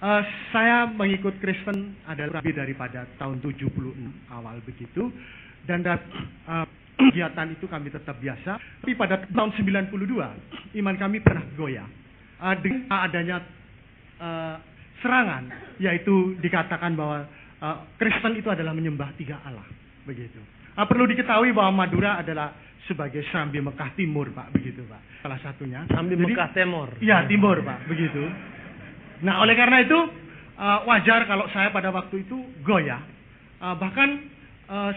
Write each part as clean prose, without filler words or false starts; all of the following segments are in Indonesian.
Eh, saya mengikut Kristen adalah lebih daripada tahun 76 awal begitu, dan kegiatan itu kami tetap biasa. Tapi pada tahun 92 iman kami pernah goyah dengan adanya serangan, yaitu dikatakan bahwa Kristen itu adalah menyembah tiga Allah begitu. Perlu diketahui bahwa Madura adalah sebagai Serambi Mekah Timur, Pak, begitu, Pak. Salah satunya. Serambi Mekah Timur. Iya, Timur, Pak, begitu. Nah, oleh karena itu wajar kalau saya pada waktu itu goyah, bahkan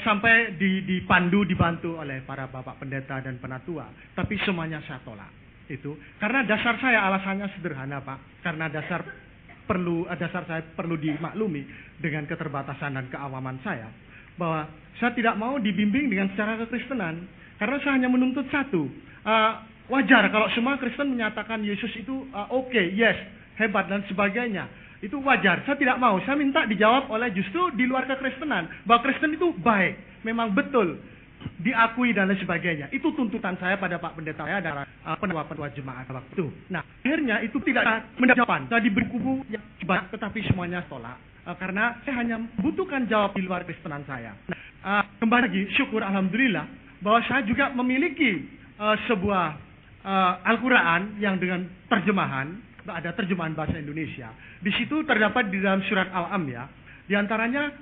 sampai dibantu oleh para bapak pendeta dan penatua, tapi semuanya saya tolak. Itu karena dasar saya, alasannya sederhana, Pak. Karena dasar saya perlu dimaklumi dengan keterbatasan dan keawaman saya, bahwa saya tidak mau dibimbing dengan secara kekristenan, karena saya hanya menuntut satu. Wajar kalau semua Kristen menyatakan Yesus itu oke, yes, hebat dan sebagainya. Itu wajar. Saya tidak mau. Saya minta dijawab oleh justru di luar kekristenan, bahwa Kristen itu baik, memang betul, diakui dan lain sebagainya. Itu tuntutan saya pada Pak Pendeta saya dan penatua jemaat waktu itu. Nah, akhirnya itu tidak menjawab. Saya diberi kubu yang banyak, tetapi semuanya tolak. Karena saya hanya membutuhkan jawab di luar kekristenan saya. Nah, kembali lagi, syukur alhamdulillah bahwa saya juga memiliki sebuah Al-Quran yang dengan terjemahan, ada terjemahan bahasa Indonesia. Di situ terdapat di dalam surat Al-Anbiya, di antaranya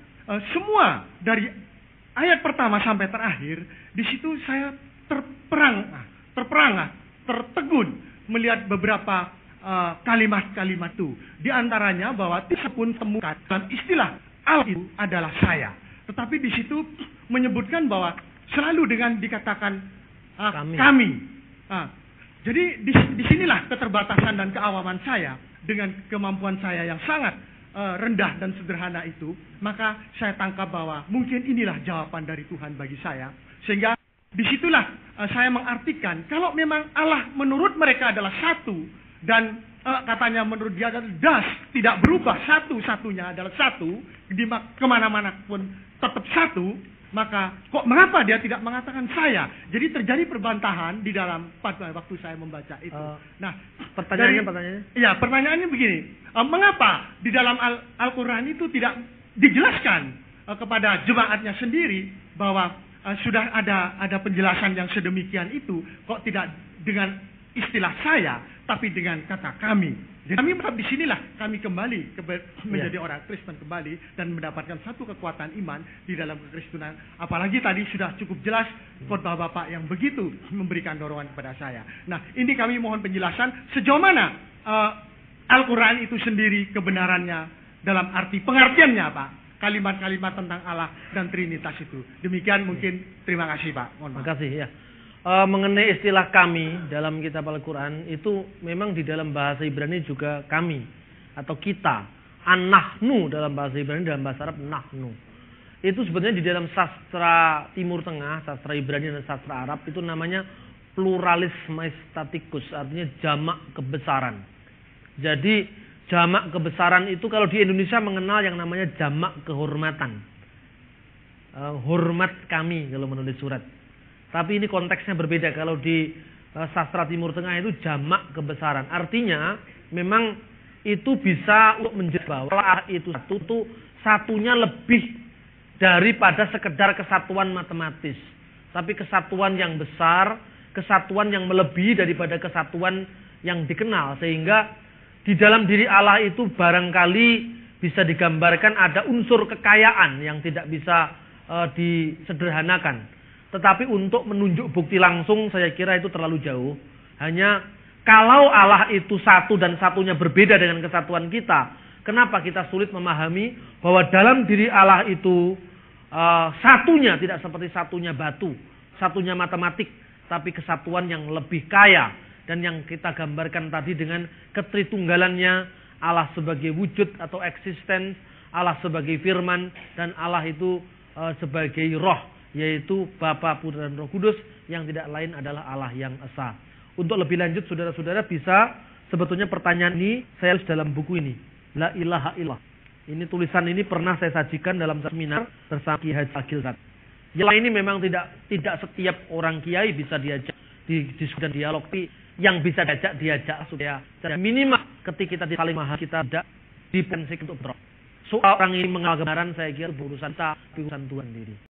semua dari ayat pertama sampai terakhir, di situ saya tertegun melihat beberapa kalimat-kalimat itu. Di antaranya bahwa tidak pun temukan dalam istilah Allah itu adalah saya. Tetapi di situ menyebutkan bahwa selalu dengan dikatakan kami. Jadi disinilah keterbatasan dan keawaman saya dengan kemampuan saya yang sangat rendah dan sederhana itu. Maka saya tangkap bahwa mungkin inilah jawaban dari Tuhan bagi saya. Sehingga disitulah saya mengartikan kalau memang Allah menurut mereka adalah satu, dan katanya menurut dia adalah das, tidak berubah, satu-satunya adalah satu, di kemana-mana pun tetap satu, maka kok mengapa dia tidak mengatakan saya? Jadi terjadi perbantahan di dalam pada waktu saya membaca itu. Nah, pertanyaannya? Ya, pertanyaannya begini, mengapa di dalam Al-Quran itu tidak dijelaskan kepada jemaatnya sendiri bahwa sudah ada penjelasan yang sedemikian itu, kok tidak dengan istilah saya, tapi dengan kata kami. Jadi kami di sinilah kami kembali menjadi orang Kristen kembali dan mendapatkan satu kekuatan iman di dalam kekristenan. Apalagi tadi sudah cukup jelas khotbah Bapak yang begitu memberikan dorongan kepada saya. Nah, ini kami mohon penjelasan sejauh mana Al-Quran itu sendiri kebenarannya dalam arti pengertiannya, Pak. Kalimat-kalimat tentang Allah dan Trinitas itu. Demikian mungkin. Terima kasih, Pak. Terima kasih ya. Mengenai istilah kami dalam kitab Al-Quran itu memang di dalam bahasa Ibrani juga kami atau kita, an-nahnu dalam bahasa Ibrani, dalam bahasa Arab nahnu. Itu sebenarnya di dalam sastra Timur Tengah, sastra Ibrani dan sastra Arab itu namanya pluralis majestatikus, artinya jamak kebesaran. Jadi jamak kebesaran itu kalau di Indonesia mengenal yang namanya jamak kehormatan. Hormat kami kalau menulis surat. Tapi ini konteksnya berbeda. Kalau di sastra Timur Tengah itu jamak kebesaran. Artinya memang itu bisa untuk menjelaskan bahwa Allah itu satunya lebih daripada sekedar kesatuan matematis. Tapi kesatuan yang besar, kesatuan yang melebihi daripada kesatuan yang dikenal. Sehingga di dalam diri Allah itu barangkali bisa digambarkan ada unsur kekayaan yang tidak bisa disederhanakan. Tetapi untuk menunjuk bukti langsung saya kira itu terlalu jauh. Hanya kalau Allah itu satu dan satunya berbeda dengan kesatuan kita, kenapa kita sulit memahami bahwa dalam diri Allah itu satunya tidak seperti satunya batu, satunya matematik, tapi kesatuan yang lebih kaya. Dan yang kita gambarkan tadi dengan ketritunggalannya, Allah sebagai wujud atau eksistens, Allah sebagai firman, dan Allah itu sebagai roh, yaitu Bapa, Putra, dan Roh Kudus, yang tidak lain adalah Allah yang esa. Untuk lebih lanjut saudara-saudara bisa sebetulnya pertanyaan ini saya tulis dalam buku ini, La ilaha illallah. Ini tulisan ini pernah saya sajikan dalam seminar bersama Ki Haji Agil Zat. Yang ini memang tidak setiap orang kiai bisa diajak diskusi dan dialog, tapi yang bisa diajak supaya minimal ketika kita di saling mahal kita tidak dipensikan untuk berdoa. Soal orang ini mengenal kebenaran, saya kira urusan kita, urusan Tuhan sendiri.